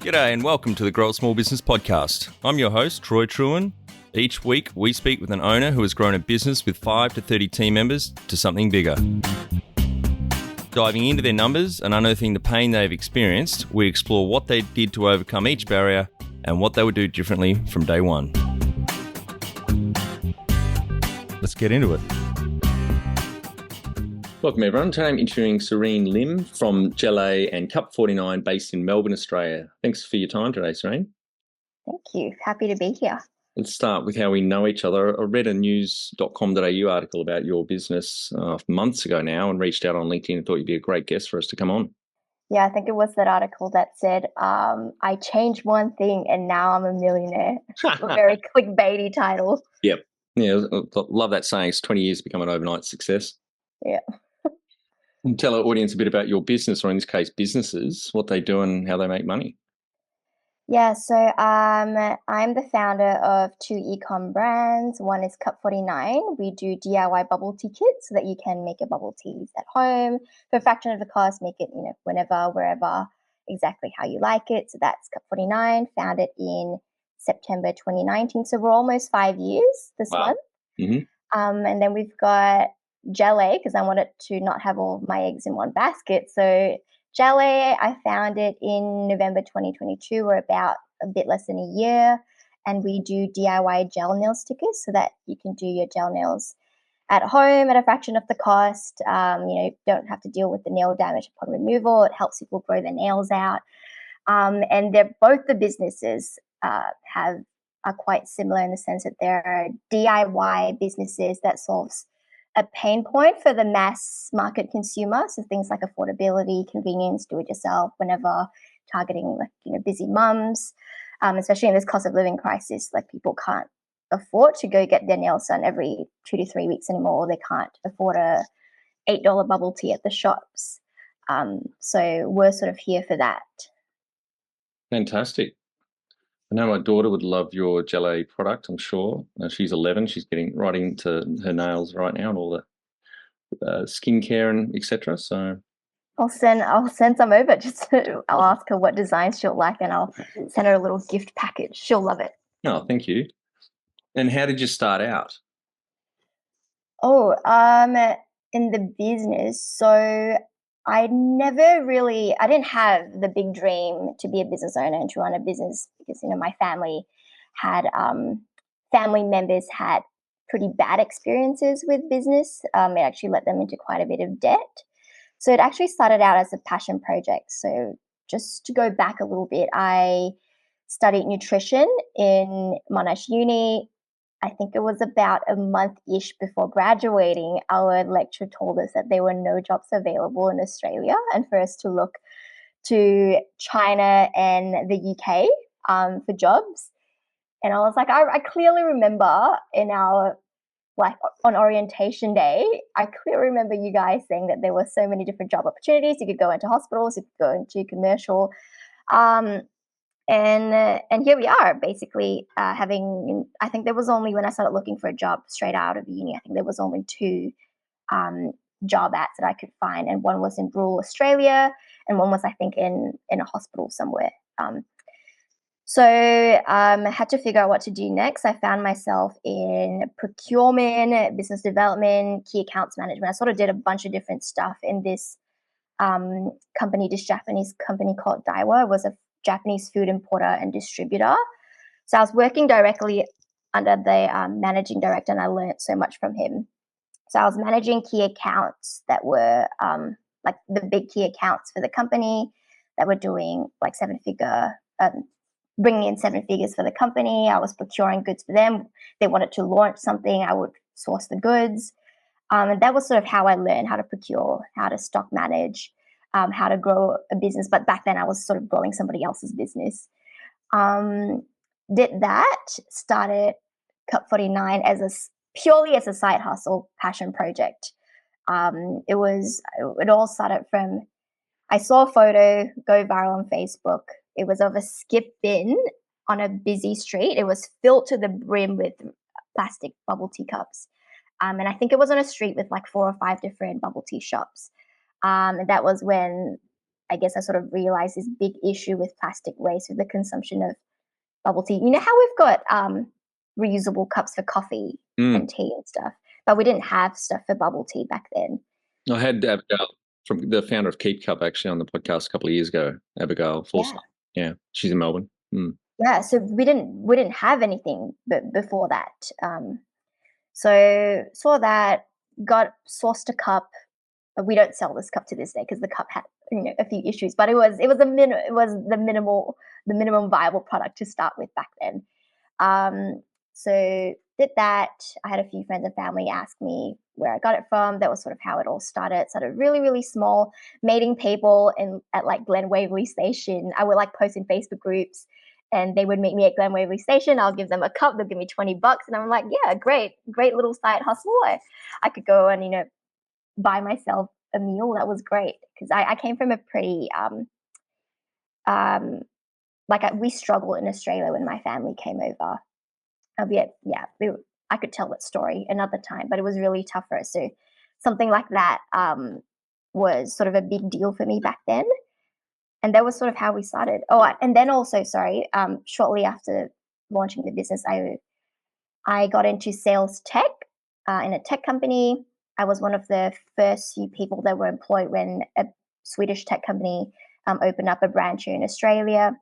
G'day and welcome to the Grow a Small Business Podcast. I'm your host, Troy Trewin. Each week, we speak with an owner who has grown a business with 5 to 30 team members to something bigger. Diving into their numbers and unearthing the pain they've experienced, we explore what they did to overcome each barrier and what they would do differently from day one. Let's get into it. Welcome everyone. Today I'm interviewing Serene Lim from Gellae and Cup 49 based in Melbourne, Australia. Thanks for your time today, Serene. Thank you. Happy to be here. Let's start with how we know each other. I read a news.com.au article about your business months ago now and reached out on LinkedIn and thought you'd be a great guest for us to come on. Yeah, I think it was that article that said, I changed one thing and now I'm a millionaire. A very clickbaity title. Yep. Yeah, I love that saying. It's 20 years to become an overnight success. Yeah. And tell our audience a bit about your business, or in this case, businesses, what they do and how they make money. Yeah, so I'm the founder of 2 e-com brands. One is Cup 49. We do DIY bubble tea kits so that you can make your bubble teas at home for a fraction of the cost, make it, whenever, wherever, exactly how you like it. So that's Cup 49, founded in September 2019. So we're almost 5 years this month. Mm-hmm. And then we've got Gellae, because I wanted to not have all my eggs in one basket. So Gellae, I found it in November 2022. We're about a bit less than a year, and we do DIY gel nail stickers so that you can do your gel nails at home at a fraction of the cost. Don't have to deal with the nail damage upon removal. It helps people grow their nails out. And both the businesses are quite similar in the sense that they're DIY businesses that solves a pain point for the mass market consumer. So things like affordability, convenience, do it yourself, whenever, targeting busy mums, especially in this cost of living crisis. Like, people can't afford to go get their nails done every 2 to 3 weeks anymore. Or they can't afford a $8 bubble tea at the shops. So we're sort of here for that. Fantastic. I know my daughter would love your Gellae product, I'm sure. She's 11. She's getting right into her nails right now and all the skincare and etc. So I'll send some over. I'll ask her what designs she'll like, and I'll send her a little gift package. She'll love it. Oh, thank you. And how did you start out? In the business. So I didn't have the big dream to be a business owner and to run a business because, my family members had pretty bad experiences with business. It actually led them into quite a bit of debt. So it actually started out as a passion project. So just to go back a little bit, I studied nutrition in Monash Uni. I think it was about a month-ish before graduating, our lecturer told us that there were no jobs available in Australia and for us to look to China and the UK for jobs. And I was like, I clearly remember on orientation day, I clearly remember you guys saying that there were so many different job opportunities. You could go into hospitals, you could go into commercial. And here we are, basically having. I think there was only, when I started looking for a job straight out of uni, I think there was only 2 job ads that I could find, and one was in rural Australia, and one was, I think, in a hospital somewhere. So I had to figure out what to do next. I found myself in procurement, business development, key accounts management. I sort of did a bunch of different stuff in this company, this Japanese company called Daiwa. It was a Japanese food importer and distributor. So I was working directly under the managing director, and I learned so much from him. So I was managing key accounts that were like the big key accounts for the company that were doing like bringing in 7 figures for the company. I was procuring goods for them. They wanted to launch something, I would source the goods. And that was sort of how I learned how to procure, how to stock manage, how to grow a business. But back then I was sort of growing somebody else's business. Did that, started Cup 49 purely as a side hustle, passion project. It all started from, I saw a photo go viral on Facebook. It was of a skip bin on a busy street. It was filled to the brim with plastic bubble tea cups. And I think it was on a street with like 4 or 5 different bubble tea shops. And that was when I guess I sort of realized this big issue with plastic waste with the consumption of bubble tea. You know how we've got reusable cups for coffee and tea and stuff, but we didn't have stuff for bubble tea back then. I had Abigail, from the founder of Keep Cup, actually on the podcast a couple of years ago. Abigail Yeah. Forsyth. Yeah, she's in Melbourne. Yeah, so we didn't have anything before that. So saw that, got sourced a cup. We don't sell this cup to this day because the cup had a few issues, but it was the minimum viable product to start with back then. So did that. I had a few friends and family ask me where I got it from. That was sort of how it all started. It started really, really small, mating people at like Glen Waverley Station. I would like post in Facebook groups, and they would meet me at Glen Waverley Station. I'll give them a cup. They'll give me $20, and I'm like, yeah, great little side hustle. I could go and buy myself a meal. That was great because I came from a pretty we struggled in Australia when my family came over. Albeit, yeah, I could tell that story another time, but it was really tough for us. So something like that was sort of a big deal for me back then. And that was sort of how we started. Oh, and then also, sorry, shortly after launching the business, I got into sales tech in a tech company. I was one of the first few people that were employed when a Swedish tech company opened up a branch here in Australia.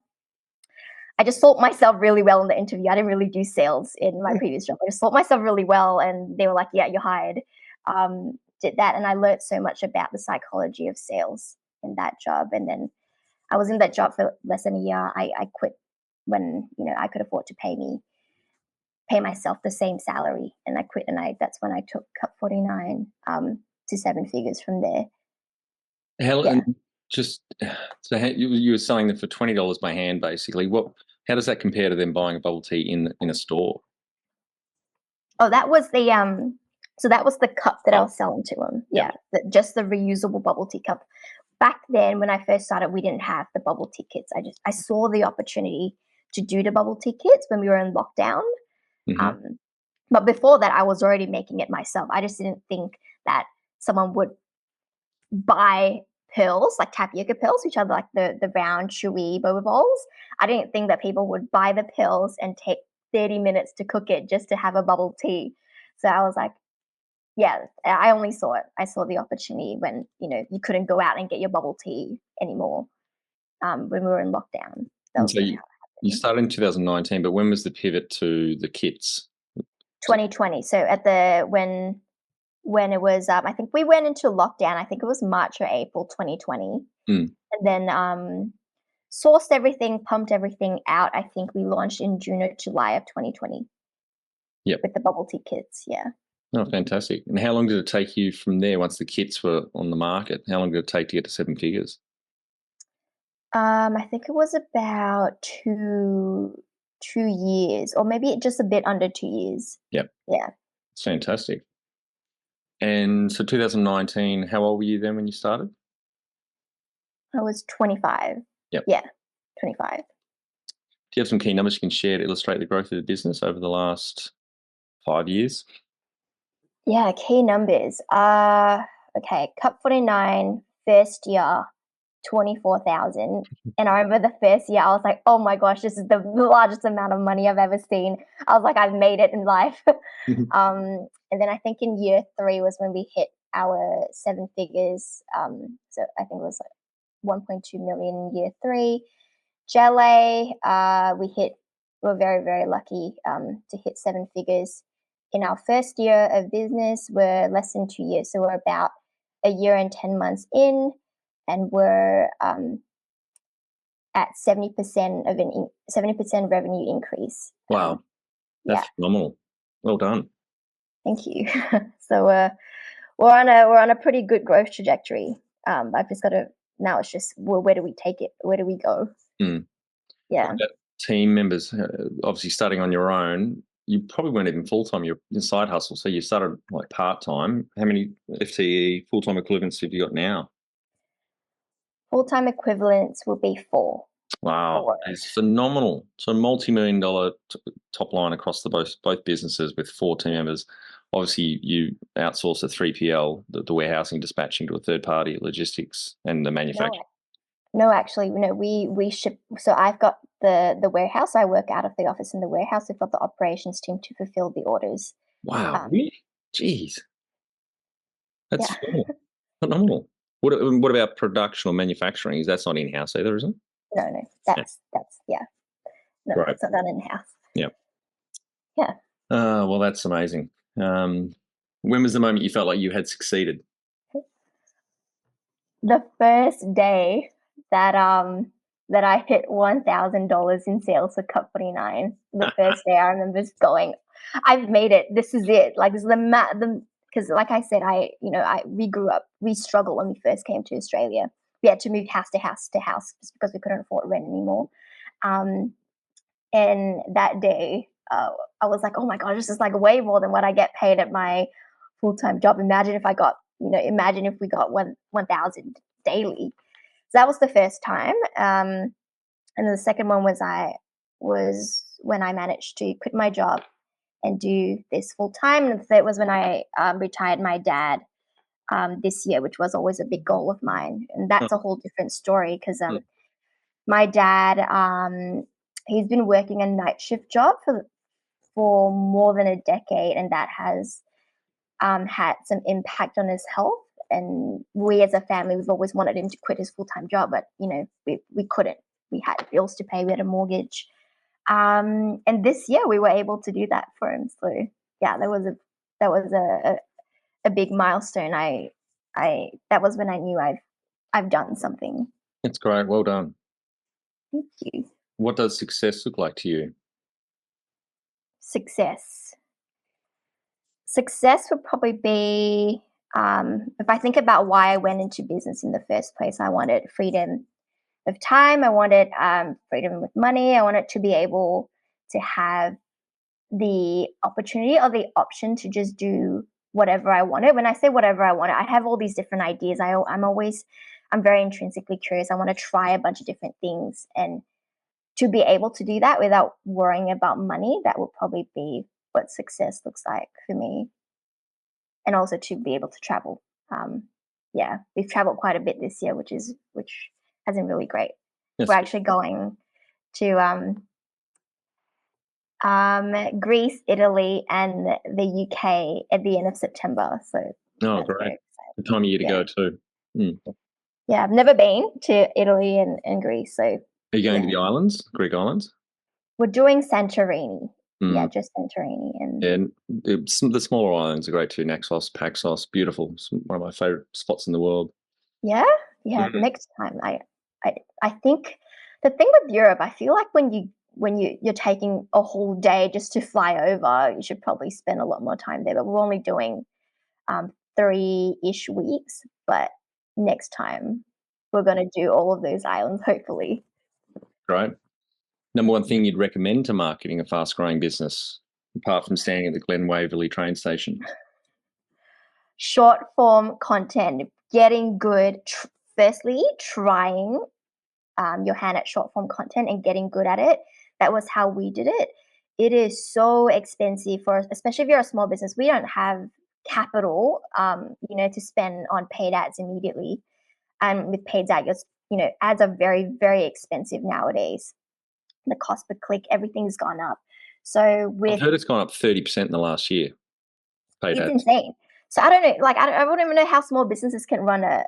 I just sold myself really well in the interview. I didn't really do sales in my previous job. I just sold myself really well, and they were like, "Yeah, you're hired." Did that, and I learned so much about the psychology of sales in that job. And then I was in that job for less than a year. I quit when I could afford to pay myself the same salary, and I quit. And that's when I took Cup 49 to seven figures from there. How, Yeah. just so you were selling them for $20 by hand, basically. How does that compare to them buying a bubble tea in a store? Oh, that was the cup that I was selling to them. Yeah, just the reusable bubble tea cup. Back then, when I first started, we didn't have the bubble tea kits. I saw the opportunity to do the bubble tea kits when we were in lockdown. But before that, I was already making it myself. I just didn't think that someone would buy pills, like tapioca pills, which are like the round, chewy boba balls. I didn't think that people would buy the pills and take 30 minutes to cook it just to have a bubble tea. So I was like, yeah, I only saw it. I saw the opportunity when, you couldn't go out and get your bubble tea anymore when we were in lockdown. That And was so sort of how it you happened. started in 2019, but when was the pivot to the kits? 2020. So when it was, I think we went into lockdown. I think it was March or April 2020. And then sourced everything, pumped everything out. I think we launched in June or July of 2020. Yep. With the bubble tea kits, yeah. Oh, fantastic. And how long did it take you from there once the kits were on the market? How long did it take to get to seven figures? I think it was about 2 years, or maybe just a bit under 2 years. Yep. Yeah. It's fantastic. And so 2019, how old were you then when you started? I was 25. Yep. Yeah, 25. Do you have some key numbers you can share to illustrate the growth of the business over the last 5 years? Yeah, key numbers. Okay, Cup 49, first year, 24,000. And I remember the first year, I was like, oh my gosh, this is the largest amount of money I've ever seen. I was like, I've made it in life. And then I think in year 3 was when we hit our seven figures. So I think it was like 1.2 million in year 3. Gellae, we were very, very lucky to hit seven figures in our first year of business. We're less than 2 years. So we're about a year and 10 months in, and we're at 70% 70% revenue increase. Wow, that's phenomenal. Well done. Thank you. So we're on a pretty good growth trajectory. I've just got to now. It's just, well, where do we take it? Where do we go? Yeah. Team members, obviously starting on your own, you probably weren't even full time. You're in side hustle, so you started like part time. How many FTE full time equivalents have you got now? Full-time equivalents will be 4. Wow, it's phenomenal. So multi-million-dollar top line across both businesses with 4 team members. Obviously, you outsource the 3PL, the warehousing, dispatching to a third party, logistics, and the manufacturing. No, actually, no, we ship. So I've got the warehouse. I work out of the office in the warehouse. We've got the operations team to fulfill the orders. Wow, Um, really? Jeez, that's yeah, phenomenal. What about production or manufacturing? That's not in-house either, is it? no, Yeah, that's yeah, no, right. that's not done in house. Yeah. Yeah. Well, that's amazing. When was the moment you felt like you had succeeded? The first day that that I hit $1,000 in sales for Cup 49, the first day I remember just going, I've made it. This is it. Like this is the because like I said, we struggled when we first came to Australia. We had to move house to house to house just because we couldn't afford rent anymore. Um, and that day, I was like, oh my god, this is like way more than what I get paid at my full time job. Imagine if I got, imagine if we got 1,000 daily. So that was the first time. And then the second one was when I managed to quit my job and do this full time. And the third was when I retired my dad this year, which was always a big goal of mine. And Oh, that's a whole different story because hmm. my dad, he's been working a night shift job for more than a decade, and that has had some impact on his health. And we, as a family, we've always wanted him to quit his full time job, but we couldn't. We had bills to pay. We had a mortgage, and this year we were able to do that for him. So yeah, that was a big milestone. I that was when I knew I've done something. That's great. Well done. Thank you. What does success look like to you? Success. Success would probably be if I think about why I went into business in the first place. I wanted freedom of time. I wanted freedom with money. I wanted to be able to have the opportunity or the option to just do whatever I wanted. When I say whatever I wanted, I have all these different ideas. I'm very intrinsically curious. I want to try a bunch of different things, and to be able to do that without worrying about money, that would probably be what success looks like for me. And also to be able to travel. Um, yeah, we've traveled quite a bit this year, which has been really great. We're Yes. actually going to Greece, Italy, and the UK at the end of September. So Oh, that's great. very The exciting. time of year to Yeah, go too. Hmm. yeah. I've never been to Italy and Greece, so Are you going to yeah, the islands, Greek islands? we're doing Santorini. Yeah, Mm. just Santorini, and And the smaller islands are great too. Naxos, Paxos, beautiful. It's one of my favorite spots in the world. yeah, yeah. Mm. Next time, I, I think the thing with Europe, I feel like you're taking a whole day just to fly over, you should probably spend a lot more time there. But we're only doing 3-ish weeks. But next time, we're gonna do all of those islands, hopefully. Great. Number one thing you'd recommend to marketing a fast-growing business, apart from standing at the Glen Waverley train station? Short form content, getting good. Firstly, trying your hand at short form content and getting good at it. That was how we did it. It is so expensive for, especially if you're a small business. We don't have capital, to spend on paid ads immediately. And with paid ads, ads are very, very expensive nowadays. The cost per click, everything's gone up. So I've with heard it's gone up 30% in the last year, paid it's ads. insane. So I don't know, like I wouldn't even know how small businesses can run a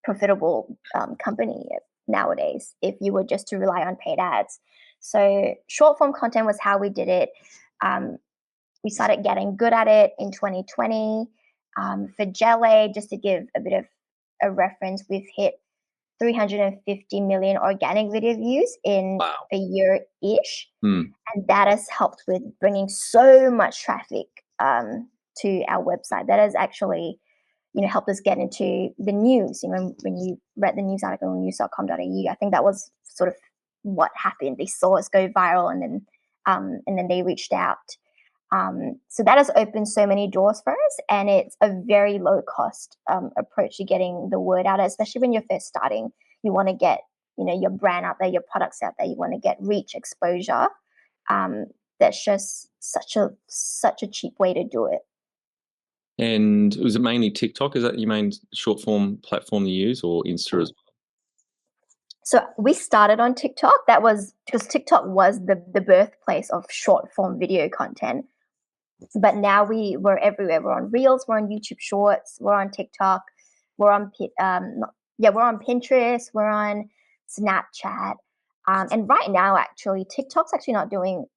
profitable company nowadays if you were just to rely on paid ads. So short form content was how we did it. Um, we started getting good at it in 2020. For Gellae, just to give a bit of a reference, we've hit 350 million organic video views in Wow. a year ish. Hmm. And that has helped with bringing so much traffic to our website. That has actually helped us get into the news. When you read the news article on news.com.au, I think that was sort of what happened. They saw us go viral, and then they reached out. So that has opened so many doors for us, and it's a very low cost approach to getting the word out, especially when you're first starting. You want to get your brand out there, your products out there. You want to get reach, exposure. Um, that's just such a cheap way to do it. And was it mainly TikTok? Is that your main short form platform you use, or Insta as So we started on TikTok. That was because TikTok was the birthplace of short form video content. But now we're everywhere. We're on Reels, we're on YouTube Shorts, we're on TikTok, we're on we're on Pinterest, we're on Snapchat, and right now actually TikTok's actually not doing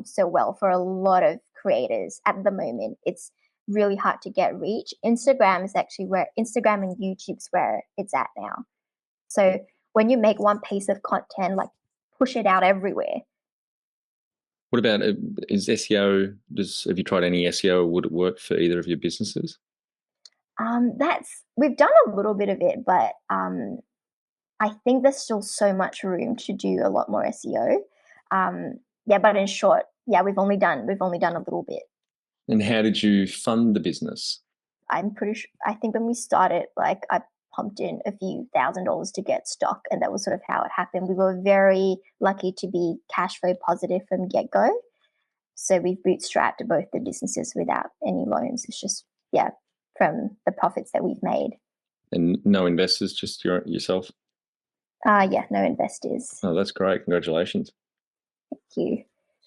so well for a lot of creators at the moment. It's really hard to get reach. Instagram is actually where Instagram and YouTube's where it's at now. So when you make one piece of content, like push it out everywhere. What about is SEO? Have you tried any SEO? Would it work for either of your businesses? That's we've done a little bit of it, but I think there's still so much room to do a lot more SEO. Yeah, but in short, yeah, we've only done a little bit. And how did you fund the business? I'm pretty sure. I think when we started, like I pumped in a few $1,000s to get stock, and that was sort of how it happened. We were very lucky to be cash flow positive from get go, so we've bootstrapped both the businesses without any loans. It's just yeah, from the profits that we've made. And no investors, just yourself? Yeah, no investors. Oh, that's great. Congratulations. Thank you.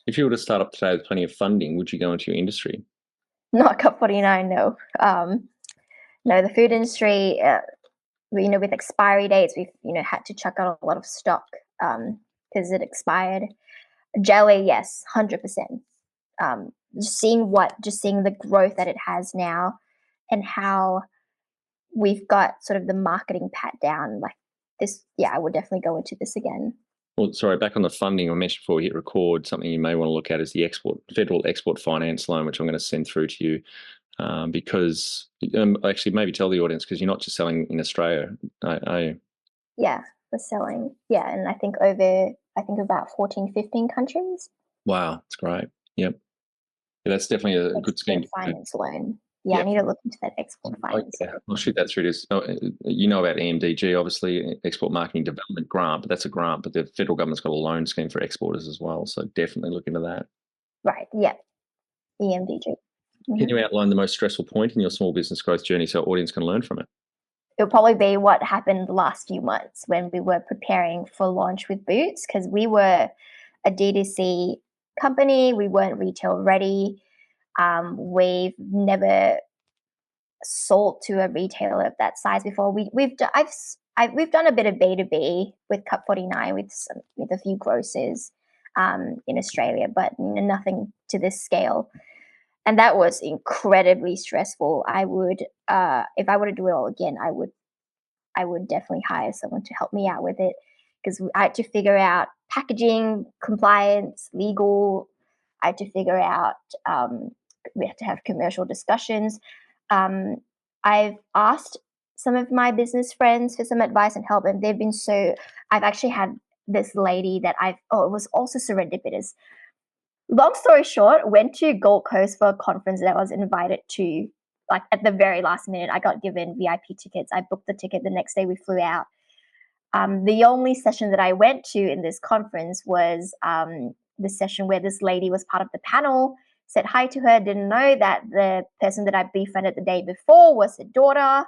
If you were to start up today with plenty of funding, would you go into your industry? Not Cup 49, no. No, the food industry, with expiry dates, we've, had to chuck out a lot of stock because it expired. Gellae, yes, 100%. Just seeing the growth that it has now and how we've got sort of the marketing pat down, like this, yeah, I would definitely go into this again. Well, sorry, back on the funding, I mentioned before we hit record, something you may want to look at is the federal export finance loan, which I'm going to send through to you because actually maybe tell the audience because you're not just selling in Australia, are you? Yeah, we're selling. Yeah, and I think about 14, 15 countries. Wow, that's great. Yep. Yeah, that's definitely a good scheme. Export finance loan. Yeah, I Yep. need to look into that export Oh, finance. yeah. I'll shoot that through to you know about EMDG, obviously, Export Marketing Development Grant, but that's a grant, but the federal government's got a loan scheme for exporters as well. So definitely look into that. Right. Yeah. EMDG. Can you outline the most stressful point in your small business growth journey so our audience can learn from it? It'll probably be what happened the last few months when we were preparing for launch with Boots because we were a D2C company. We weren't retail ready. We've never sold to a retailer of that size before. We've done a bit of B2B with Cup 49 with a few grocers in Australia, but nothing to this scale. And that was incredibly stressful. I would, if I were to do it all again, I would definitely hire someone to help me out with it because I had to figure out packaging, compliance, legal. I had to figure out. We had to have commercial discussions. Um, I've asked some of my business friends for some advice and help, and they've been so. I've actually had this lady that I've. Oh, it was also serendipitous. Long story short, went to Gold Coast for a conference that I was invited to. Like at the very last minute, I got given VIP tickets. I booked the ticket the next day. We flew out. The only session that I went to in this conference was the session where this lady was part of the panel. Said hi to her. Didn't know that the person that I befriended the day before was her daughter.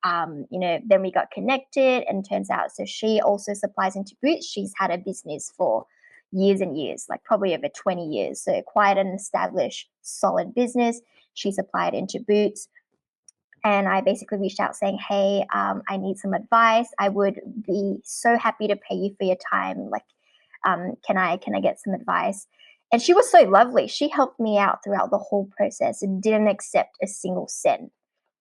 Then we got connected, and turns out so she also supplies into Boots. She's had a business for years and years, like probably over 20 years. So quite an established, solid business. She supplied into Boots. And I basically reached out saying, hey, I need some advice. I would be so happy to pay you for your time. Like, can I get some advice? And she was so lovely. She helped me out throughout the whole process and didn't accept a single cent.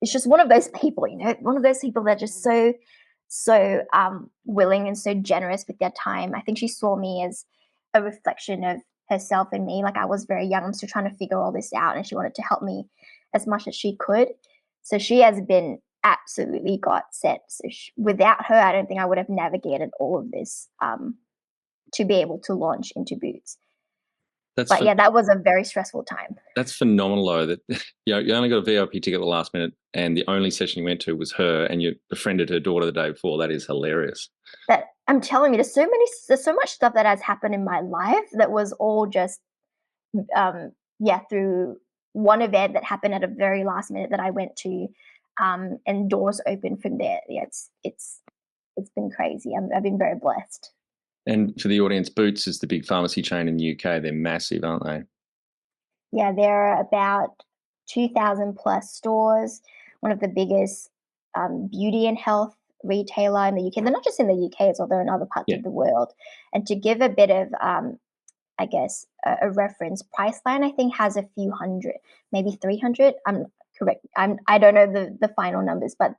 It's just one of those people, one of those people that are just so willing and so generous with their time. I think she saw me as a reflection of herself and me. Like I was very young. I'm still trying to figure all this out, and she wanted to help me as much as she could. So she has been absolutely got set. So without her, I don't think I would have navigated all of this to be able to launch into Boots. But yeah, that was a very stressful time. That's phenomenal, though. That you only got a VIP ticket at the last minute, and the only session you went to was her, and you befriended her daughter the day before. That is hilarious. That I'm telling you, there's so much stuff that has happened in my life that was all just through one event that happened at a very last minute that I went to, and doors opened from there. Yeah, it's it's been crazy. I've been very blessed. And for the audience, Boots is the big pharmacy chain in the UK. They're massive, aren't they? Yeah, there are about 2,000 plus stores, one of the biggest beauty and health retailer in the UK. They're not just in the UK, it's although in other parts Yeah. of the world. And to give a bit of, I guess, a reference, Priceline, I think, has a few hundred, maybe 300. I'm correct. I don't know the final numbers, but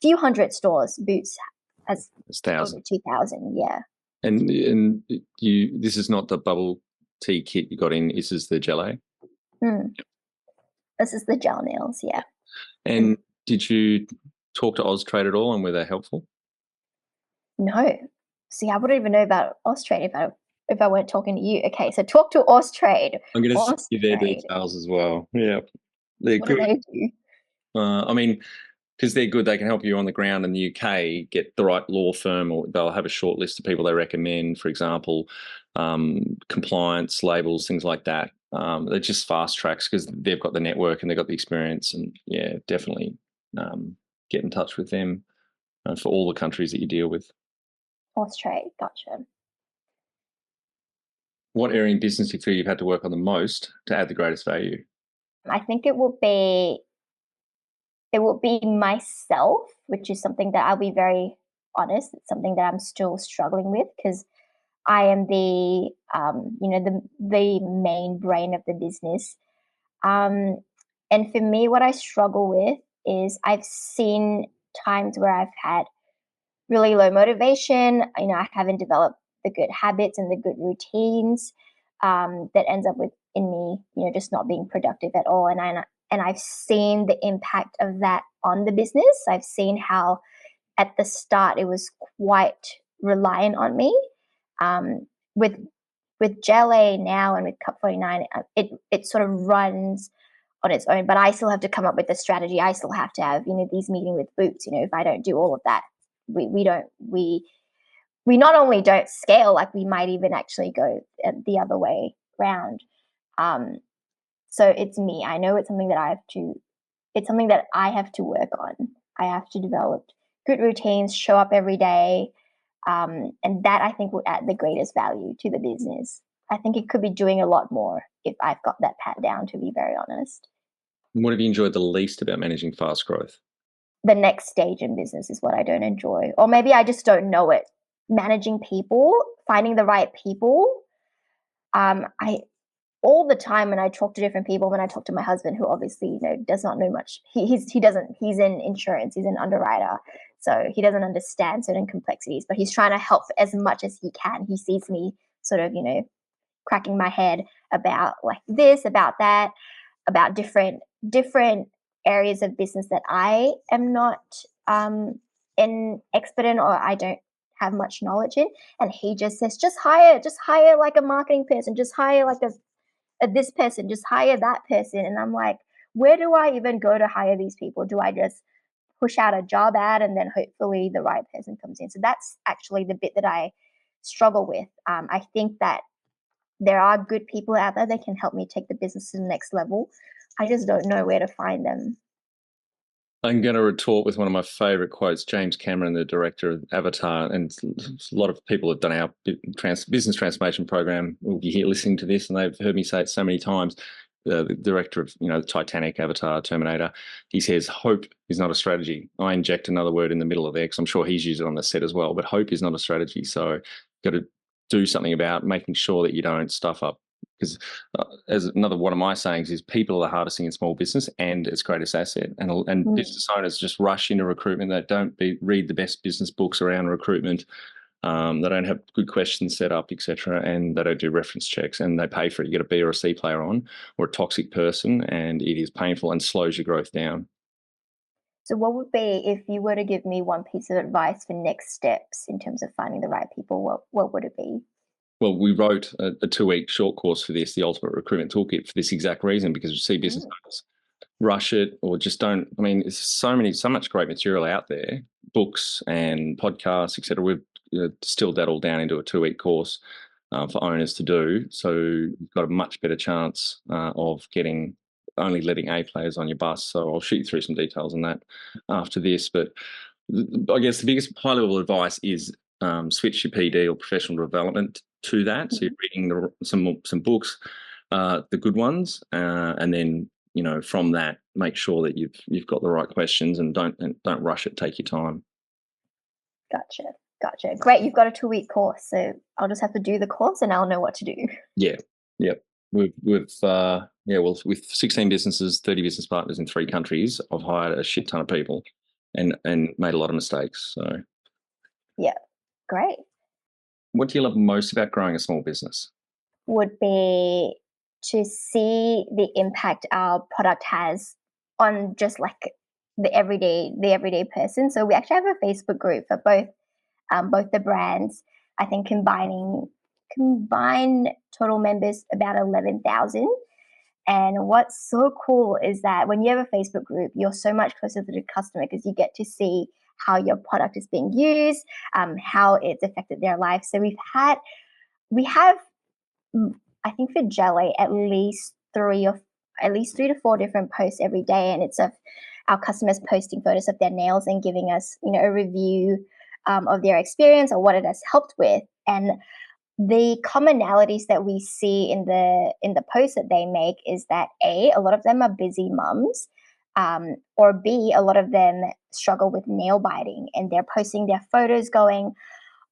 few hundred stores. Boots has It's over thousands. 2,000. Yeah. And you, this is not the bubble tea kit you got in. This is the Gellae. Mm. This is the gel nails. Yeah. And did you talk to Austrade at all, and were they helpful? No. See, I wouldn't even know about Austrade if I weren't talking to you. Okay, so talk to Austrade. I'm going to send you their Austrade. details as well. Yeah, they're What do good. they do? I mean, because they're good, they can help you on the ground in the UK get the right law firm, or they'll have a short list of people they recommend, for example, compliance, labels, things like that. They're just fast tracks because they've got the network and they've got the experience. And yeah, definitely get in touch with them for all the countries that you deal with. Austrade. Gotcha. What area in business do you feel you've had to work on the most to add the greatest value? I think it will be myself, which is something that I'll be very honest. It's something that I'm still struggling with because I am the main brain of the business. Um, and for me, what I struggle with is I've seen times where I've had really low motivation. I haven't developed the good habits and the good routines that ends up with in me, just not being productive at all. And I've seen the impact of that on the business. I've seen how at the start it was quite reliant on me. With Gellae now and with Cup 49, it sort of runs on its own. But I still have to come up with the strategy. I still have to have these meetings with Boots. If I don't do all of that, we not only don't scale, like we might even actually go the other way around. Um, so it's me. I know it's something that I have to work on. I have to develop good routines, show up every day, and that I think would add the greatest value to the business. I think it could be doing a lot more if I've got that pat down, to be very honest. What have you enjoyed the least about managing fast growth? The next stage in business is what I don't enjoy. Or maybe I just don't know it. Managing people, finding the right people. I all the time when I talk to different people, when I talk to my husband, who obviously does not know much. He's in insurance, he's an underwriter, so he doesn't understand certain complexities. But he's trying to help as much as he can. He sees me sort of cracking my head about like this, about that, about different areas of business that I am not an expert in, or I don't have much knowledge in. And he just says, just hire like a marketing person, just hire like a this person, just hire that person. And I'm like, where do I even go to hire these people? Do I just push out a job ad and then hopefully the right person comes in? So that's actually the bit that I struggle with. I think that there are good people out there that can help me take the business to the next level. I just don't know where to find them. I'm going to retort with one of my favorite quotes. James Cameron, the director of Avatar, and a lot of people have done our business transformation program will be here listening to this, and they've heard me say it so many times. The director of the Titanic, Avatar, Terminator, he says hope is not a strategy. I inject another word in the middle of there because I'm sure he's used it on the set as well. But hope is not a strategy. So you've got to do something about making sure that you don't stuff up. Because as another one of my sayings is, people are the hardest thing in small business and its greatest asset. And business owners just rush into recruitment. They don't read the best business books around recruitment. They don't have good questions set up, etc., and they don't do reference checks, and they pay for it. You get a B or a C player on, or a toxic person, and it is painful and slows your growth down. So, what would be if you were to give me one piece of advice for next steps in terms of finding the right people? What would it be? Well, we wrote a 2-week short course for this, the Ultimate Recruitment Toolkit, for this exact reason, because we see business owners rush it or just don't. I mean, there's so much great material out there, books and podcasts, etc. We've distilled that all down into a 2-week course for owners to do. So you've got a much better chance of only letting A players on your bus. So I'll shoot you through some details on that after this. But I guess the biggest high-level advice is switch your PD or professional development to that. So you're reading some books, the good ones, and then from that, make sure that you've got the right questions and don't rush it. Take your time. Gotcha. Great. You've got a 2-week course, so I'll just have to do the course and I'll know what to do. Yeah. Yep. With 16 businesses, 30 business partners in 3 countries, I've hired a shit ton of people and made a lot of mistakes. So Yeah. Great. what do you love most about growing a small business? Would be to see the impact our product has on just like the everyday person. So we actually have a Facebook group for both the brands. I think combined total members about 11,000. And what's so cool is that when you have a Facebook group, you're so much closer to the customer because you get to see how your product is being used, how it's affected their life. So we have, I think for Gellae, at least 3 to 4 different posts every day, and it's of our customers posting photos of their nails and giving us, a review of their experience or what it has helped with. And the commonalities that we see in the posts that they make is that a lot of them are busy mums, or B, a lot of them struggle with nail biting, and they're posting their photos going,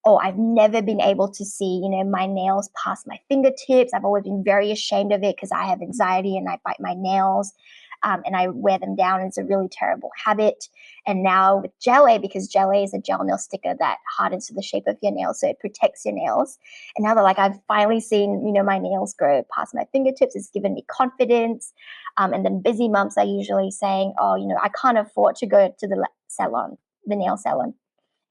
oh, I've never been able to see, my nails past my fingertips. I've always been very ashamed of it because I have anxiety and I bite my nails, and I wear them down. It's a really terrible habit. And now with Gellae, because Gellae is a gel nail sticker that hardens to the shape of your nails, so it protects your nails. And now they're like, I've finally seen, my nails grow past my fingertips. It's given me confidence. And then busy mums are usually saying, oh, I can't afford to go to the nail salon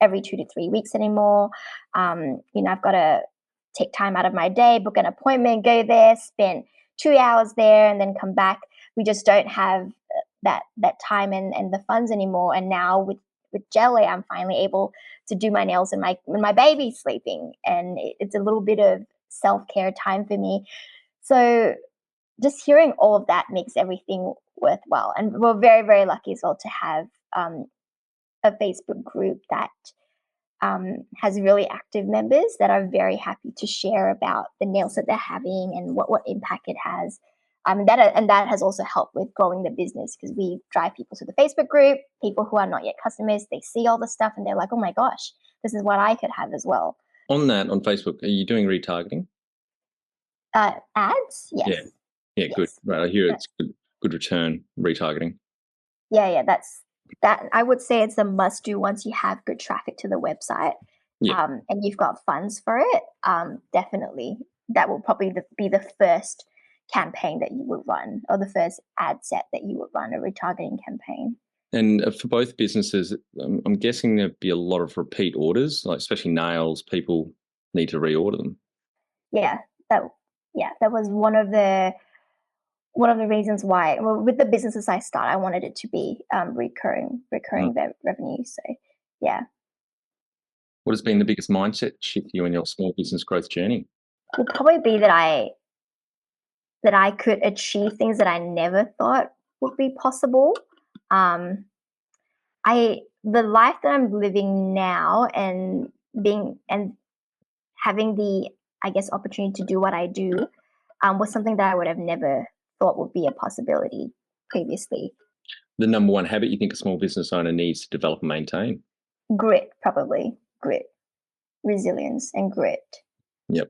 every 2 to 3 weeks anymore. I've got to take time out of my day, book an appointment, go there, spend 2 hours there, and then come back. We just don't have that time and the funds anymore. And now with Gellae, I'm finally able to do my nails when my baby's sleeping, and it's a little bit of self-care time for me. So just hearing all of that makes everything worthwhile. And we're very, very lucky as well to have a Facebook group that has really active members that are very happy to share about the nails that they're having and what impact it has. That has also helped with growing the business because we drive people to the Facebook group, people who are not yet customers, they see all the stuff and they're like, oh my gosh, this is what I could have as well. On Facebook, are you doing retargeting? Ads? Yes. Yeah, yes. Good. Right, I hear it's good return, retargeting. Yeah, that I would say it's a must do once you have good traffic to the website, and you've got funds for it. Definitely, that will probably be the first campaign that you would run, or the first ad set that you would run, a retargeting campaign. And for both businesses, I'm guessing there'd be a lot of repeat orders, like especially nails. People need to reorder them. Yeah, that was one of the reasons why, well, with the businesses I start, I wanted it to be recurring revenue. So, yeah. What has been the biggest mindset shift you in your small business growth journey? Would probably be that I could achieve things that I never thought would be possible. The life that I'm living now and having the, I guess, opportunity to do what I do was something that I would have never thought would be a possibility previously. The number one habit you think a small business owner needs to develop and maintain? Grit, probably. Grit, resilience, and grit. Yep.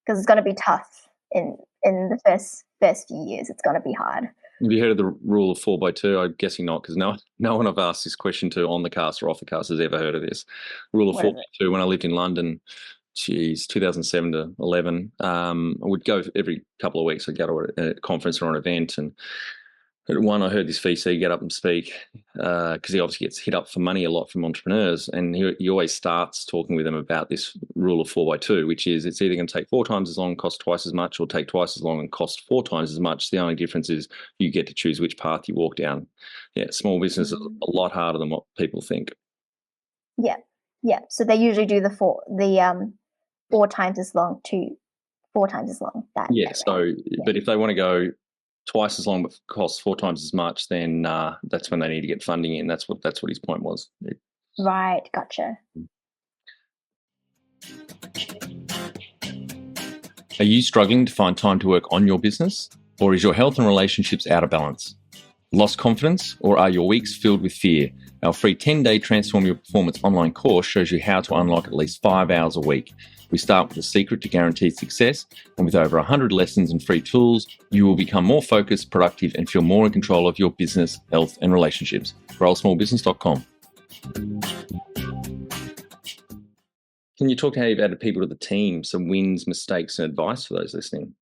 Because it's going to be tough in the first few years. It's going to be hard. Have you heard of the rule of 4x2? I'm guessing not, because no one I've asked this question to on the cast or off the cast has ever heard of this. Rule of 4x2. When I lived in London, 2007 to 11, I would go every couple of weeks. I'd go to a conference or an event, and at one, I heard this VC get up and speak because he obviously gets hit up for money a lot from entrepreneurs, and he always starts talking with them about this rule of 4x2, which is it's either going to take 4 times as long, cost twice as much, or take twice as long and cost 4 times as much. The only difference is you get to choose which path you walk down. Yeah, small business is a lot harder than what people think. Yeah. So they usually do the 4 times as long to 4 times as long. But if they want to go twice as long but costs 4 times as much, then that's when they need to get funding in. That's what his point was. Right, gotcha. Are you struggling to find time to work on your business? Or is your health and relationships out of balance? Lost confidence? Or are your weeks filled with fear? Our free 10-day Transform Your Performance online course shows you how to unlock at least 5 hours a week. We start with the secret to guaranteed success, and with over 100 lessons and free tools, you will become more focused, productive, and feel more in control of your business, health, and relationships. GrowSmallBusiness.com. Can you talk how you've added people to the team, some wins, mistakes, and advice for those listening?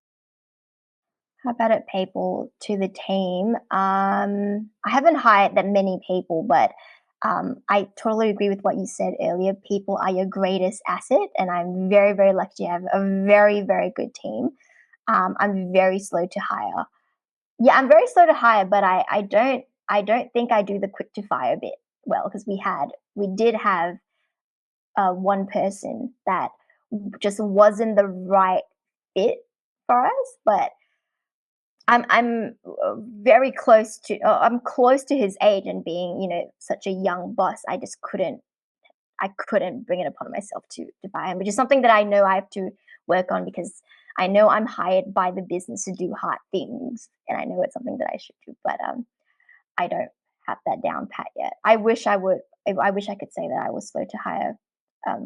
How about it, people to the team? I haven't hired that many people, but I totally agree with what you said earlier. People are your greatest asset, and I'm very, very lucky to have a very, very good team. I'm very slow to hire. Yeah, I'm very slow to hire, but I don't think I do the quick to fire bit well, because we did have one person that just wasn't the right fit for us, but I'm very close to I'm close to his age, and being, such a young boss, I couldn't bring it upon myself to fire him, which is something that I know I have to work on, because I know I'm hired by the business to do hard things, and I know it's something that I should do, but I don't have that down pat yet. I wish I would. I wish I could say that I was slow to hire,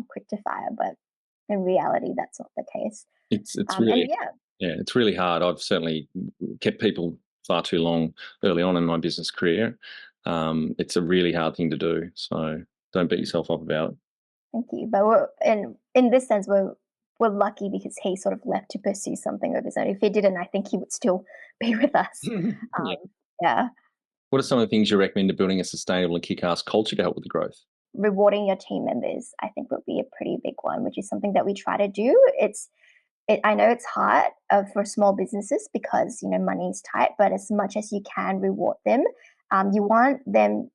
quick to fire, but in reality, that's not the case. It's And really, yeah, yeah, it's really hard. I've certainly kept people far too long early on in my business career. It's a really hard thing to do. So don't beat yourself up about it. thank you. But in this sense, we're lucky, because he sort of left to pursue something of his own. If he didn't, I think he would still be with us. Yeah. Yeah. What are some of the things you recommend to building a sustainable and kick-ass culture to help with the growth? Rewarding your team members, I think, would be a pretty big one, which is something that we try to do. I know it's hard for small businesses, because money is tight, but as much as you can reward them, you want them,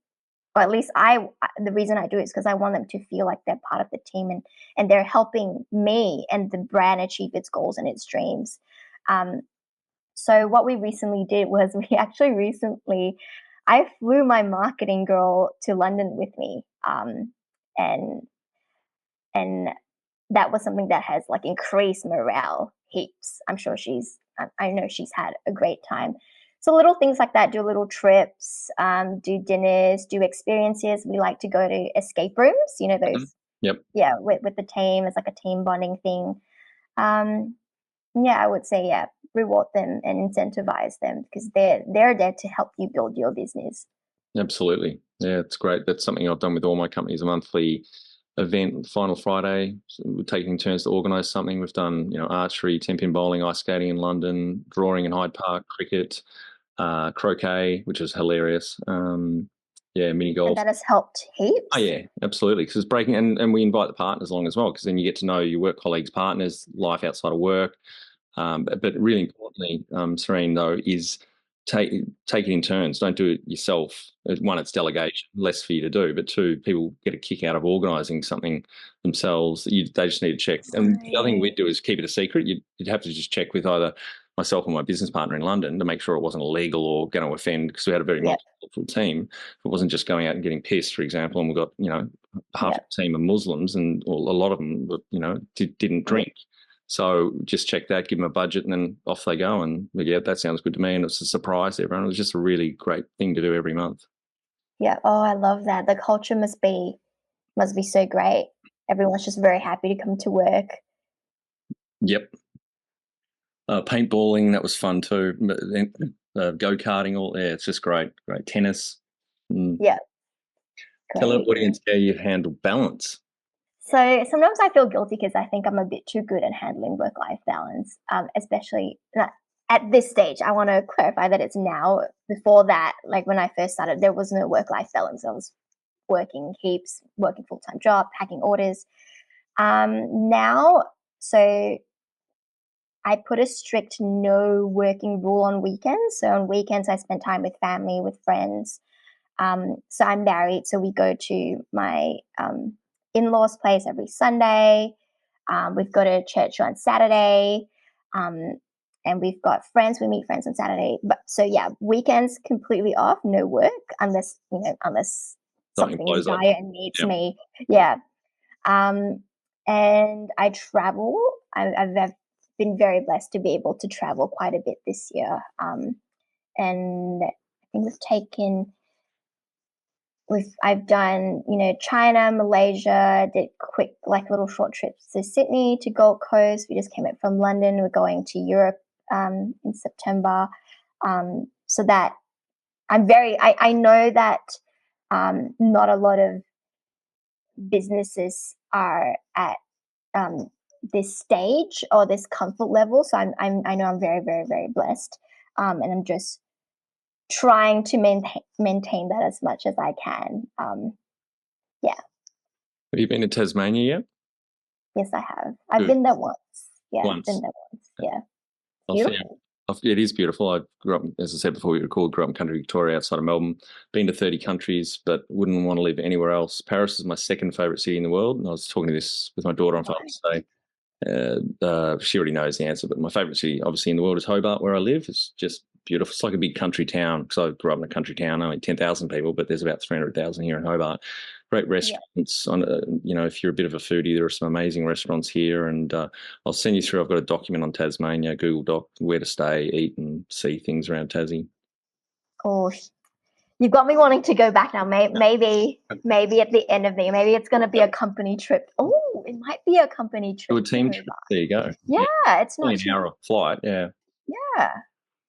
or at least the reason I do it is because I want them to feel like they're part of the team, and they're helping me and the brand achieve its goals and its dreams. Um, so what we recently did was, we actually recently I flew my marketing girl to London with me, and and that was something that has like increased morale heaps. I know she's had a great time. So little things like that, do little trips, do dinners, do experiences. We like to go to escape rooms, Mhm. those, Yep. yeah, with the team. It's like a team bonding thing. Um, yeah, I would say, yeah, reward them and incentivize them, because they're there to help you build your business. Absolutely. Yeah, it's great. That's something I've done with all my companies, a monthly event, final Friday. So we're taking turns to organise something. We've done, archery, 10-pin bowling, ice skating in London, drawing in Hyde Park, cricket, croquet, which is hilarious. Yeah, mini And golf. that has helped Oh heaps. yeah, absolutely. Because it's breaking, and we invite the partners along as well, because then you get to know your work colleagues, partners, life outside of work. But really importantly, Serene, though, is take take it in turns. Don't do it yourself. One, it's delegation, less for you to do. But two, people get a kick out of organising something themselves. They just need to check. And the other thing we'd do is keep it a secret. You'd have to just check with either myself or my business partner in London to make sure it wasn't illegal or going to offend, because we had a very Yep, multicultural team. It wasn't just going out and getting pissed, for example, and we've got, half yep, the team are Muslims, and a lot of them, didn't yep. drink. So just check that, give them a budget, and then off they go. And yeah, that sounds good to me. And it's a surprise to everyone. It was just a really great thing to do every month. Yeah. Oh, I love that. The culture must be so great. Everyone's just very happy to come to work. Yep. Paintballing, that was fun too. Go karting, all, yeah, it's just great. Great tennis. Mm. Yeah, Tell our great. audience how you handle balance. So sometimes I feel guilty, because I think I'm a bit too good at handling work-life balance, especially at this stage. I want to clarify that it's now. Before that, like when I first started, there was no work-life balance. I was working heaps, working full-time job, packing orders. Now, so I put a strict no working rule on weekends. So on weekends, I spend time with family, with friends. So I'm married, so we go to my in-laws' place every Sunday. We've got to church on Saturday. Um, and we've got friends. We meet friends on Saturday. But so yeah, weekends completely off, no work unless Something something is blows up. dire and needs Yeah. me. Yeah. And I travel. I've been very blessed to be able to travel quite a bit this year. And I think I've done, China, Malaysia, did quick, like little short trips to Sydney, to Gold Coast. We just came back from London. We're going to Europe in September. So that I know that not a lot of businesses are at this stage or this comfort level. So I know I'm very, very, very blessed. And I'm just trying to maintain that as much as I can. Yeah. Have you been to Tasmania yet? Yes, I have. I've Good. been there once. Yeah, Once. I've been there once. Yeah. I'll see. Beautiful. It is beautiful. I grew up, as I said before we recorded, grew up in country Victoria outside of Melbourne. Been to 30 countries, but wouldn't want to live anywhere else. Paris is my second favourite city in the world. And I was talking to this with my daughter on Father's Day. She already knows the answer, but my favourite city, obviously, in the world is Hobart, where I live. It's just beautiful. It's like a big country town, because I grew up in a country town, only 10,000 people, but there's about 300,000 here in Hobart. Great restaurants. Yeah. If you're a bit of a foodie, there are some amazing restaurants here, and I'll send you through. I've got a document on Tasmania, Google Doc, where to stay, eat, and see things around Tassie. Oh, you've got me wanting to go back now. Maybe at the end of the year, maybe it's going to be a company trip. Oh, it might be a company trip. Do a team trip. There you go. Yeah, it's not only an hour flight. Yeah. Yeah,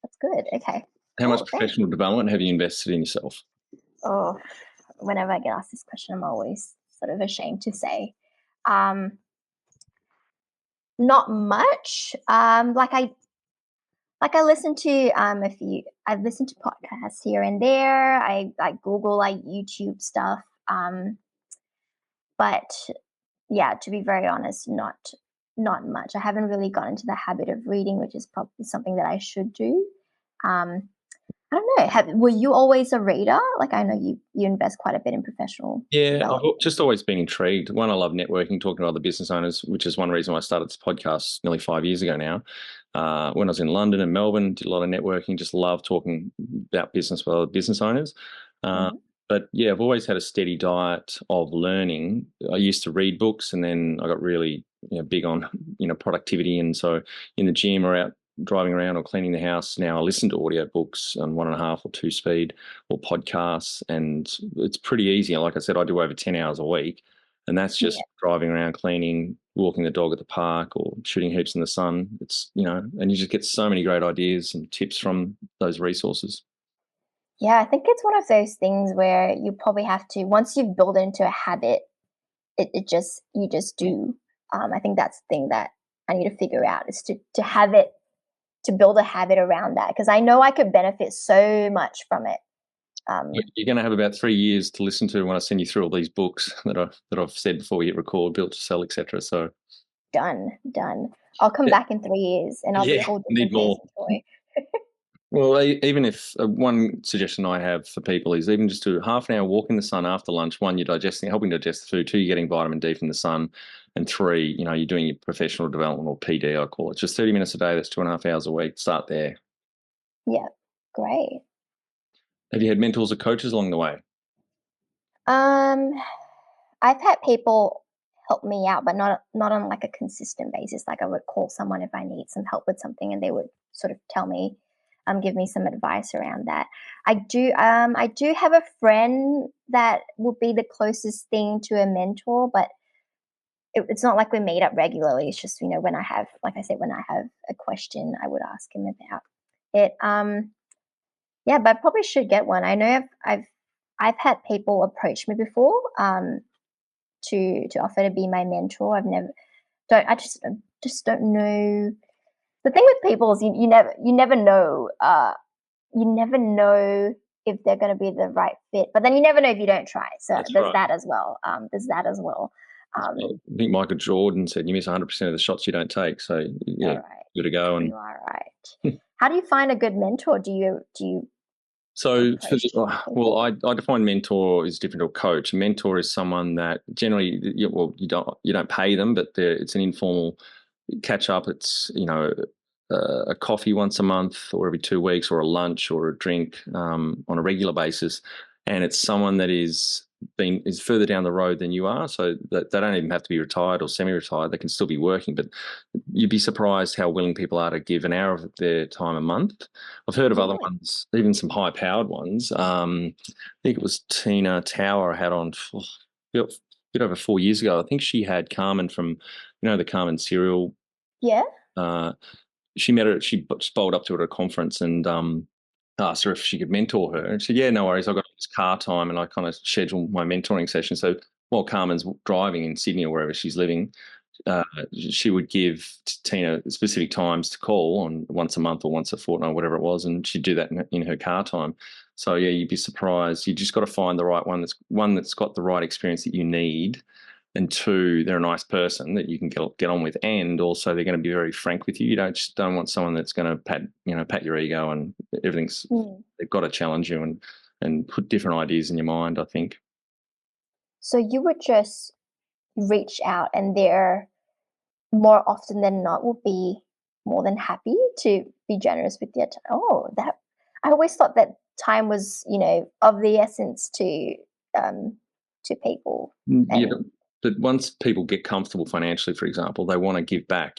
that's good. Okay. How much professional development have you invested in yourself? Oh, whenever I get asked this question, I'm always sort of ashamed to say. Not much. I listen to I've listened to podcasts here and there. I Google, YouTube stuff. But yeah, to be very honest, not much. I haven't really got into the habit of reading, which is probably something that I should do. I don't know. Were you always a reader? Like, I know you invest quite a bit in professional. Yeah, I've just always been intrigued. One, I love networking, talking to other business owners, which is one reason why I started this podcast nearly 5 years ago now. When I was in London and Melbourne, did a lot of networking, just love talking about business with other business owners. But yeah, I've always had a steady diet of learning. I used to read books, and then I got really big on productivity. And so in the gym or out driving around or cleaning the house, now I listen to audiobooks on 1.5 or 2 speed or podcasts, and it's pretty easy. Like I said, I do over 10 hours a week, and that's just driving around, cleaning, walking the dog at the park, or shooting hoops in the sun. It's and you just get so many great ideas and tips from those resources. Yeah, I think it's one of those things where you probably have to, once you've built it into a habit, you just do. I think that's the thing that I need to figure out, is to have it, to build a habit around that, because I know I could benefit so much from it. You're going to have about 3 years to listen to when I send you through all these books that I've said before we hit record, built to sell, etc. So done. I'll come back in 3 years and I'll be a whole different need more. person. Well, even if one suggestion I have for people is even just do half an hour walk in the sun after lunch. One, you're helping digest the food. Two, you're getting vitamin D from the sun. And three, you're doing your professional development, or PD, I call it. Just 30 minutes a day. That's 2.5 hours a week. Start there. Yeah, great. Have you had mentors or coaches along the way? I've had people help me out, but not on like a consistent basis. Like, I would call someone if I need some help with something, and they would sort of tell me, give me some advice around that. I do have a friend that would be the closest thing to a mentor, but it's not like we meet up regularly. It's just, when I have, like I said, when I have a question, I would ask him about it. Yeah, but I probably should get one. I know I've had people approach me before, to offer to be my mentor. I just don't know. The thing with people is you never know. You never know if they're going to be the right fit, but then you never know if you don't try. So there's that as well. I think Michael Jordan said you miss 100% of the shots you don't take. So yeah, good to go. And you are right. How do you find a good mentor? Do you? So, I define mentor is different to a coach. A mentor is someone that generally, you don't pay them, but it's an informal catch up. It's a coffee once a month or every 2 weeks, or a lunch or a drink on a regular basis, and it's someone that is further down the road than you are, so that they don't even have to be retired or semi-retired, they can still be working, but you'd be surprised how willing people are to give an hour of their time a month. I've heard of other ones, even some high-powered ones. I think it was Tina Tower I had on a bit over 4 years ago. I think she had Carmen from, the Carmen cereal. Yeah. She met her. She bowled up to her at a conference and asked her if she could mentor her. And she said, "Yeah, no worries. I've got this car time," and I kind of schedule my mentoring session. So while Carmen's driving in Sydney or wherever she's living, she would give Tina specific times to call on once a month or once a fortnight, or whatever it was, and she'd do that in her car time. So yeah, you'd be surprised. You just got to find the right one that's got the right experience that you need, and two, they're a nice person that you can get on with, and also they're going to be very frank with you. You don't want someone that's going to pat your ego and everything's. They've got to challenge you and put different ideas in your mind, I think. So you would just reach out, and they're more often than not will be more than happy to be generous with their time. Oh, that I always thought that time was, of the essence to people. Yeah, And but once people get comfortable financially, for example, they want to give back.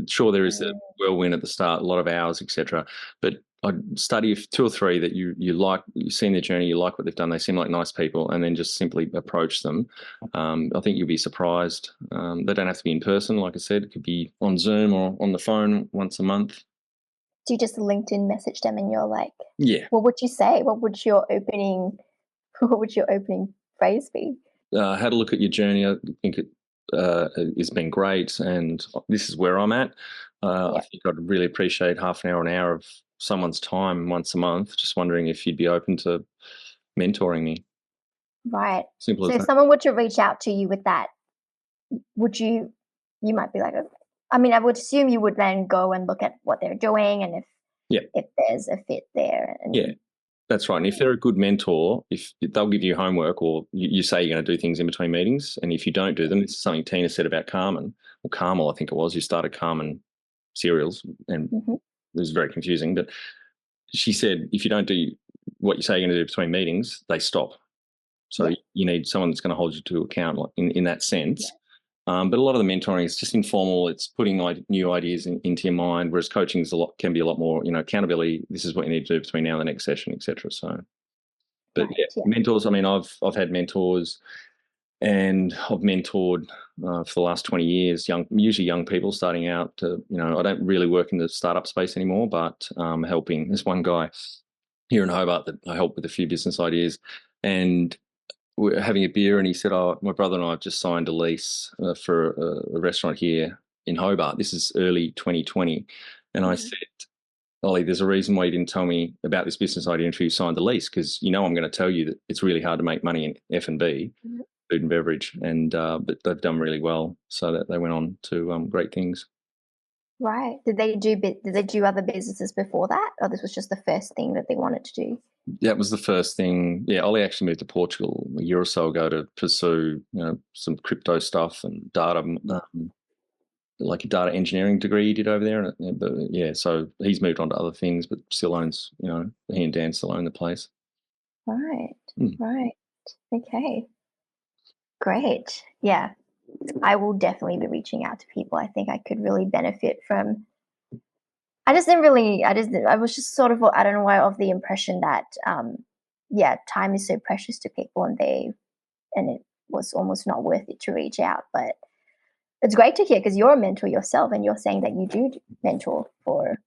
Sure, there is a whirlwind at the start, a lot of hours, etc. But I'd study if 2 or 3 that you like, you've seen their journey, you like what they've done, they seem like nice people, and then just simply approach them. I think you'll be surprised. They don't have to be in person, like I said. It could be on Zoom or on the phone once a month. do you just LinkedIn message them, and you're like, Yeah. what would you say? What would your opening what would your opening phrase be? Had a look at your journey. I think it's been great, and this is where I'm at. I think I'd really appreciate half an hour of someone's time once a month. Just wondering if you'd be open to mentoring me. Right. Simple So as if that. someone were to reach out to you with that, would you might be like, I mean, I would assume you would then go and look at what they're doing, and if there's a fit there. And Yeah, that's right. And if they're a good mentor, if they'll give you homework, or you say you're going to do things in between meetings, and if you don't do them, this is something Tina said about Carmen, or Carmel, I think it was, who started Carmen cereals, and it was very confusing. But she said, if you don't do what you say you're going to do between meetings, they stop. So you need someone that's going to hold you to account in that sense. But a lot of the mentoring is just informal. It's putting new ideas into your mind, whereas coaching can be a lot more, accountability. This is what you need to do between now and the next session, etc. So, but mentors. I mean, I've had mentors, and I've mentored for the last 20 years, usually young people starting out. I don't really work in the startup space anymore, but helping. There's one guy here in Hobart that I help with a few business ideas, and we're having a beer, and he said, "Oh, my brother and I have just signed a lease for a restaurant here in Hobart. This is early 2020." And I said, "Ollie, there's a reason why you didn't tell me about this business idea until you signed the lease, because I'm going to tell you that it's really hard to make money in F&B, food and beverage, and but they've done really well, so that they went on to great things." Right. Did they do other businesses before that, or this was just the first thing that they wanted to do? That was the first thing. Yeah, Ollie actually moved to Portugal a year or so ago to pursue, some crypto stuff and data, like a data engineering degree he did over there. And so he's moved on to other things, but still owns, he and Dan still own the place. Right. Right. Okay. Great. Yeah. I will definitely be reaching out to people. I think I could really benefit from. I was just sort of, I don't know why, of the impression that, time is so precious to people, and it was almost not worth it to reach out. But it's great to hear, because you're a mentor yourself, and you're saying that you do mentor for,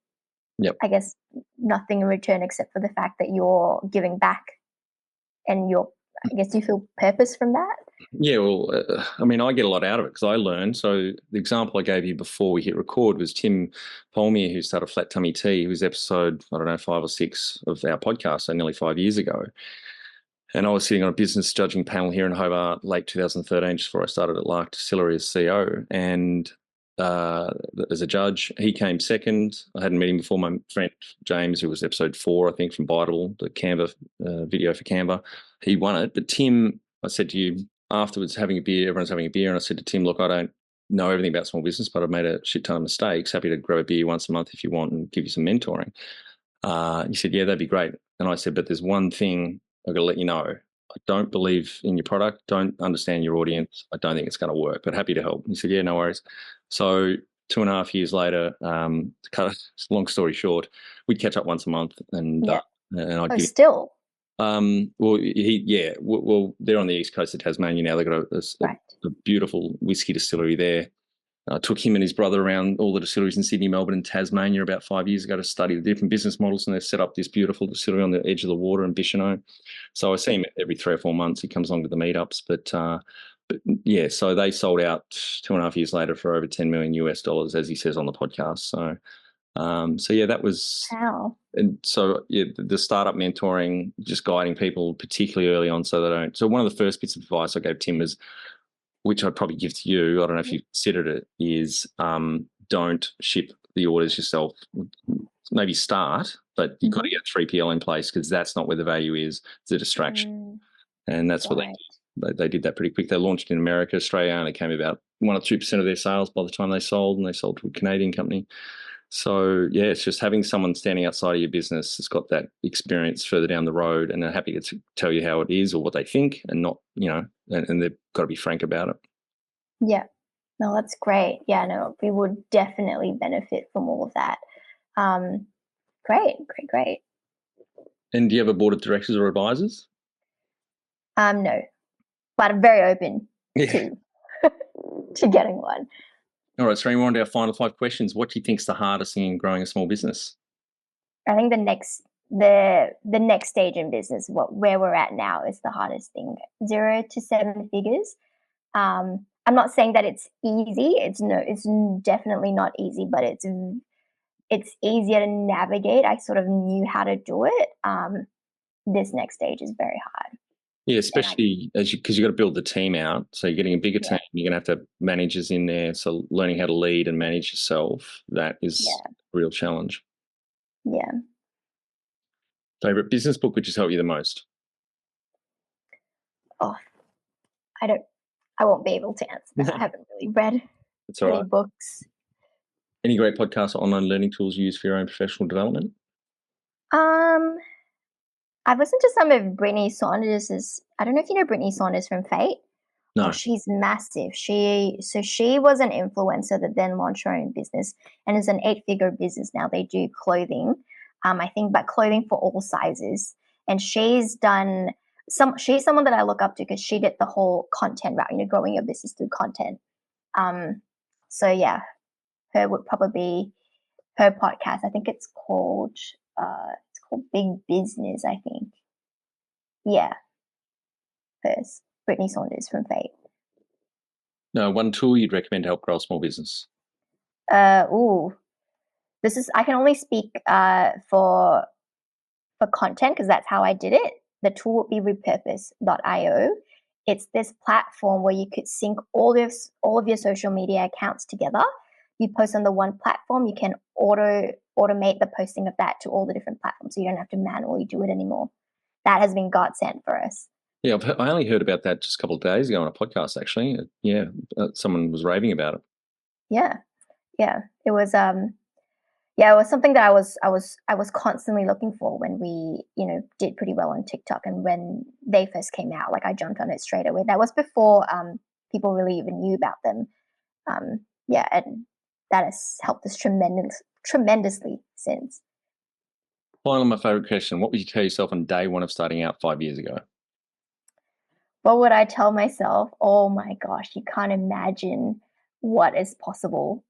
I guess, nothing in return except for the fact that you're giving back, and I guess you feel purpose from that. Yeah, well, I mean, I get a lot out of it because I learn. So the example I gave you before we hit record was Tim Polmier, who started Flat Tummy Tea. He was episode, I don't know, 5 or 6 of our podcast, so nearly 5 years ago. And I was sitting on a business judging panel here in Hobart late 2013, just before I started at Lark Distillery as CEO. And as a judge, he came second. I hadn't met him before. My friend James, who was episode 4, I think, from Biteable, the Canva video for Canva, he won it. But Tim, I said to you afterwards, having a beer, everyone's having a beer, and I said to Tim, "Look, I don't know everything about small business, but I've made a shit ton of mistakes. Happy to grab a beer once a month if you want and give you some mentoring. He said, yeah, that'd be great. And I said, but there's one thing I've got to let you know. I don't believe in your product, don't understand your audience. I don't think it's going to work, but happy to help. He said, yeah, no worries. So 2.5 years later, to cut a long story short, we'd catch up once a month and I'd Oh, give still. well, well, they're on the east coast of Tasmania now. They've got Right. a beautiful whiskey distillery there. I took him and his brother around all the distilleries in Sydney, Melbourne, and Tasmania about 5 years ago to study the different business models, and they've set up this beautiful distillery on the edge of the water in Bicheno. So I see him every 3 or 4 months. He comes along to the meetups, but yeah, so they sold out 2.5 years later for over $10 million US, as he says on the podcast. So yeah, that was. Wow. And so yeah, the startup mentoring, just guiding people, particularly early on, so they don't. So one of the first bits of advice I gave Tim was, which I'd probably give to you, I don't know if you considered it, is don't ship the orders yourself. Maybe start, but you've got to get 3PL in place because that's not where the value is. It's a distraction. And that's what they did that pretty quick. They launched in America, Australia only came about 1 or 2% of their sales by the time they sold, and they sold to a Canadian company. So yeah, it's just having someone standing outside of your business that's got that experience further down the road, and they're happy to tell you how it is or what they think, and not, and they've got to be frank about it. Yeah. No, that's great. Yeah, no, we would definitely benefit from all of that. Great. And do you have a board of directors or advisors? No, but I'm very open to to getting one. All right, so we're on to our final 5 questions. What do you think is the hardest thing in growing a small business? I think the next stage in business, where we're at now, is the hardest thing. 0 to 7 figures. I'm not saying that it's easy. It's definitely not easy, but it's easier to navigate. I sort of knew how to do it. This next stage is very hard. Yeah, especially because you've got to build the team out. So you're getting a bigger team. You're going to have to have managers in there. So learning how to lead and manage yourself, that is a real challenge. Yeah. Favorite business book which has helped you the most? Oh, I won't be able to answer that. I haven't really read any books. Any great podcasts or online learning tools you use for your own professional development? I've listened to some of Brittany Saunders's. I don't know if you know Brittany Saunders from Fate. No. Oh, she's massive. She was an influencer that then launched her own business and is an 8-figure business now. They do clothing, I think, but clothing for all sizes. And she's done she's someone that I look up to because she did the whole content route, growing your business through content. So yeah, her would probably be her podcast. I think it's called Big Business, I think. Yeah. First, Brittany Saunders from Fate. No, one tool you'd recommend to help grow a small business? I can only speak for content because that's how I did it. The tool would be repurpose.io. It's this platform where you could sync all of your social media accounts together. You post on the one platform, you can automate the posting of that to all the different platforms, so you don't have to manually do it anymore. That has been godsend for us. Yeah, I only heard about that just a couple of days ago on a podcast, actually. Yeah, someone was raving about it. Yeah. It was it was something that I was constantly looking for when we, did pretty well on TikTok, and when they first came out, like I jumped on it straight away. That was before people really even knew about them. And that has helped us tremendously since. Finally, my favorite question: what would you tell yourself on day 1 of starting out 5 years ago? What would I tell myself? Oh my gosh, you can't imagine what is possible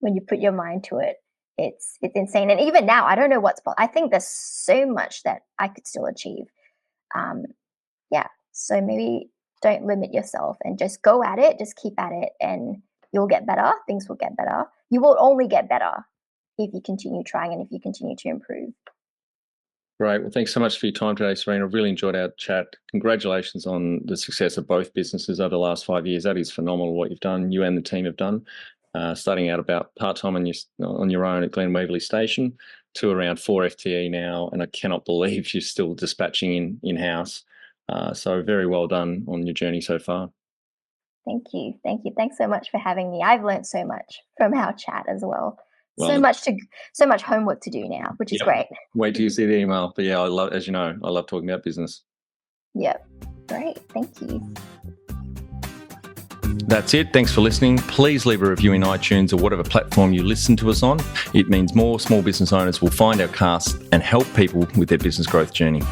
when you put your mind to it. It's insane. And even now, I don't know what's possible. I think there's so much that I could still achieve. So maybe don't limit yourself and just go at it. Just keep at it, and you'll get better. Things will get better. You will only get better if you continue trying and if you continue to improve. Great. Well, thanks so much for your time today, Serene. I've really enjoyed our chat. Congratulations on the success of both businesses over the last 5 years. That is phenomenal what you've done, you and the team have done. Starting out about part-time on your own at Glen Waverley Station to around 4 FTE now, and I cannot believe you're still dispatching in-house. So very well done on your journey so far. Thank you. Thank you. Thanks so much for having me. I've learned so much from our chat as well. Well, So much homework to do now, which is yep. great. Wait till you see the email. But yeah, I love, as you know, I love talking about business. Yep. Great. Thank you. That's it. Thanks for listening. Please leave a review in iTunes or whatever platform you listen to us on. It means more small business owners will find our cast and help people with their business growth journey.